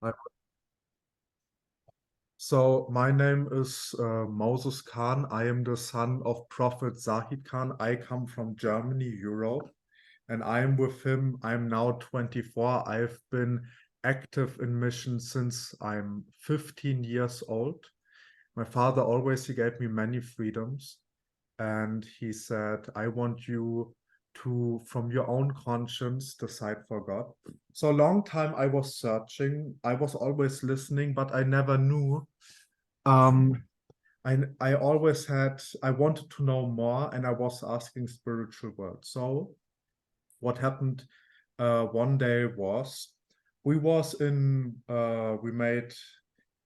I- So my name is Moses Khan. I am the son of Prophet Zahid Khan. I come from Germany, Europe, and I am with him. I'm now 24. I've been active in mission since I'm 15 years old. My father always he gave me many freedoms, and he said, I want you to, from your own conscience, decide for God. So a long time I was searching, I was always listening, but I never knew. Um, I always had, I wanted to know more, and I was asking spiritual world. So what happened one day was we was in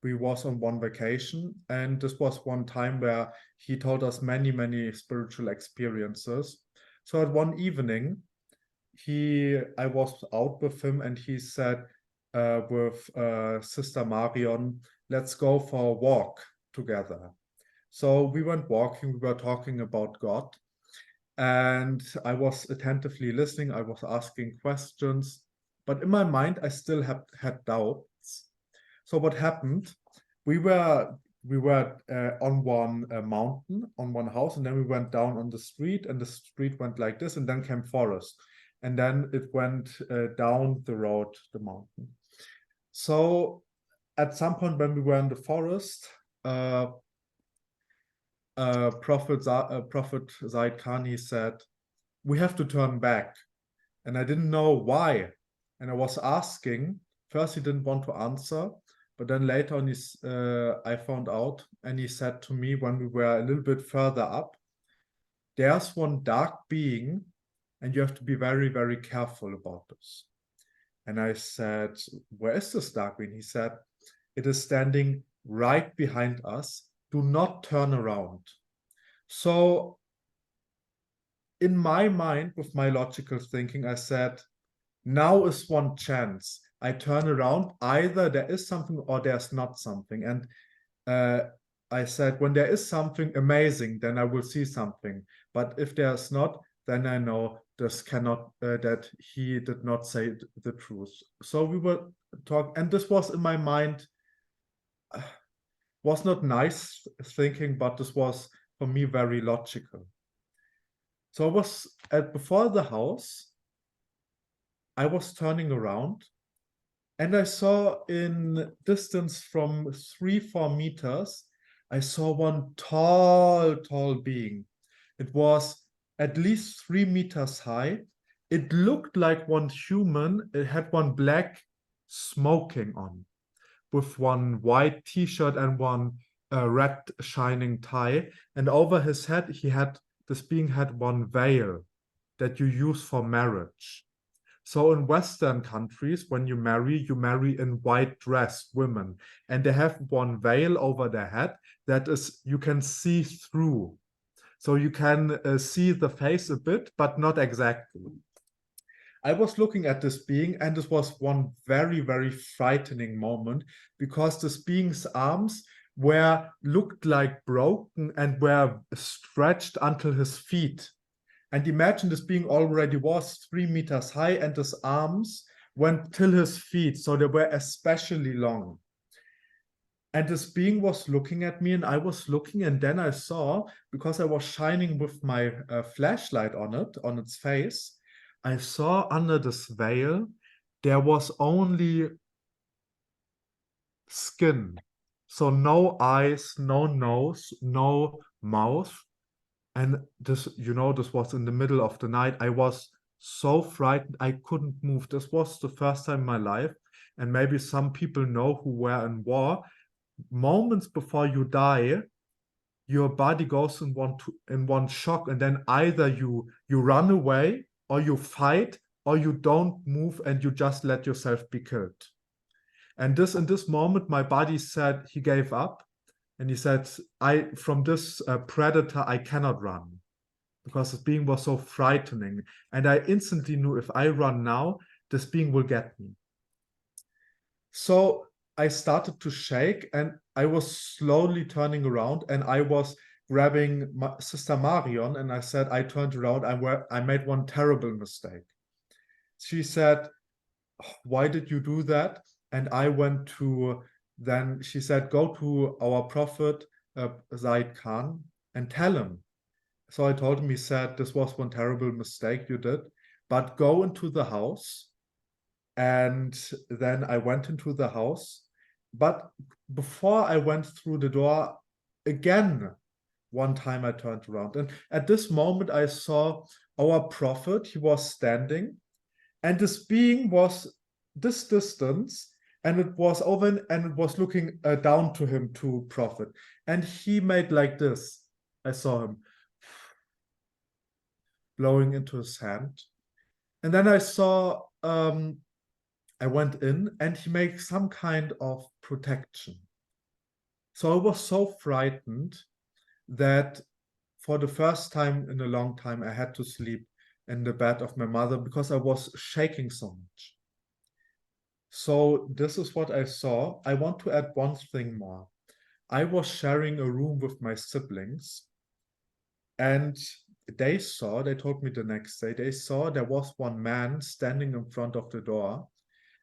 we was on one vacation, and this was one time where he told us many spiritual experiences. So at one evening I was out with him, and he said with Sister Marion, let's go for a walk together. So we went walking, we were talking about God, and I was attentively listening. I was asking questions, but in my mind, I still had doubts. So what happened? We were on one mountain, on one house, and then we went down on the street, and the street went like this, and then came forest, and then it went down the road, the mountain. So at some point when we were in the forest, uh, Prophet Zaid Khan, he said, we have to turn back. And I didn't know why. And I was asking. First, he didn't want to answer, but then later on, I found out, and he said to me when we were a little bit further up, there's one dark being, and you have to be very careful about this. And I said, where is this dark being? He said, it is standing right behind us. Do not turn around. So in my mind, with my logical thinking, I said, now is one chance. I turn around, either there is something or there's not something. And uh, I said, when there is something amazing, then I will see something. But if there's not, then I know this cannot, that he did not say the truth. So we were talking, and this was in my mind, was not nice thinking, but this was for me very logical. So I was before the house, I was turning around, and I saw in distance from 3, 4 meters, I saw one tall being. It was at least 3 meters high. It looked like one human. It had one black smoking on with one white t-shirt and one red shining tie. And over his head, this being had one veil that you use for marriage. So in Western countries, when you marry in white dress women, and they have one veil over their head that is you can see through. So you can see the face a bit, but not exactly. I was looking at this being, and this was one very frightening moment because this being's arms were looked like broken and were stretched until his feet. And imagine this being already was 3 meters high, and his arms went till his feet, so they were especially long. And this being was looking at me, and I was looking, and then I saw, because I was shining with my flashlight on it, on its face, I saw under this veil there was only skin. So no eyes, no nose, no mouth. And this was in the middle of the night. I was so frightened, I couldn't move. This was the first time in my life. And maybe some people know who were in war. Moments before you die, your body goes in one shock, and then either you run away, or you fight, or you don't move, and you just let yourself be killed. And this in this moment, my body said he gave up, and he said, I from this predator I cannot run, because this being was so frightening. And I instantly knew, if I run now, this being will get me. So I started to shake, and I was slowly turning around, and I was grabbing my Sister Marion, and I said, I turned around, I made one terrible mistake. She said, why did you do that? and I went to, then she said, go to our prophet, Zaid Khan, and tell him. So I told him, he said, this was one terrible mistake you did, but go into the house. And then I went into the house. But before I went through the door, again, one time I turned around. And at this moment, I saw our prophet. He was standing, and this being was this distance, and it was over, and it was looking down to him, to prophet. And he made like this. I saw him blowing into his hand. And then I saw, I went in, and he made some kind of protection. So I was so frightened that for the first time in a long time, I had to sleep in the bed of my mother because I was shaking so much. So this is what I saw. I want to add one thing more. I was sharing a room with my siblings, and they told me the next day, they saw there was one man standing in front of the door,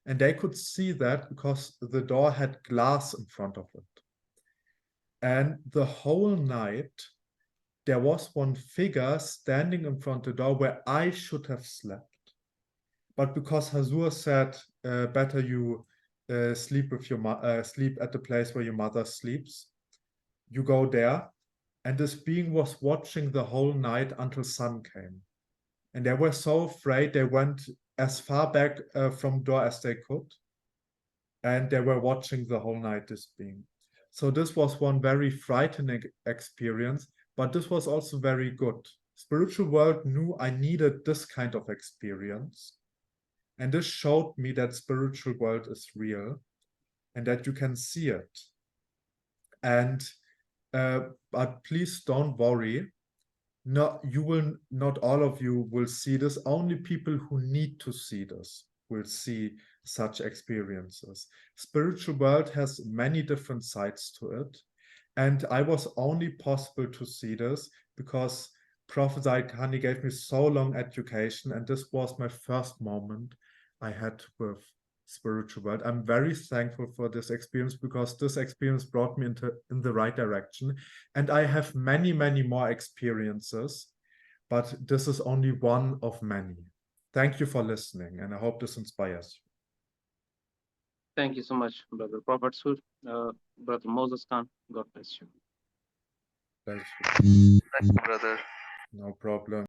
and they could see that because the door had glass in front of it. And the whole night, there was one figure standing in front of the door where I should have slept. But because Hazur said, better you sleep with your sleep at the place where your mother sleeps, you go there. And this being was watching the whole night until sun came. And they were so afraid they went as far back from door as they could. And they were watching the whole night, this being. So this was one very frightening experience, but this was also very good. Spiritual world knew I needed this kind of experience. And this showed me that spiritual world is real and that you can see it. And but please don't worry. No, you will not all of you will see this. Only people who need to see this will see such experiences. Spiritual world has many different sides to it. And I was only possible to see this because Prophet Zaidini gave me so long education, and this was my first moment I had with spiritual world. I'm very thankful for this experience because this experience brought me in the right direction. And I have many, many more experiences, but this is only one of many. Thank you for listening, and I hope this inspires you. Thank you so much, Brother Prophet Sur. Brother Moses Khan, God bless you. Thank Thank you, brother. you. No problem.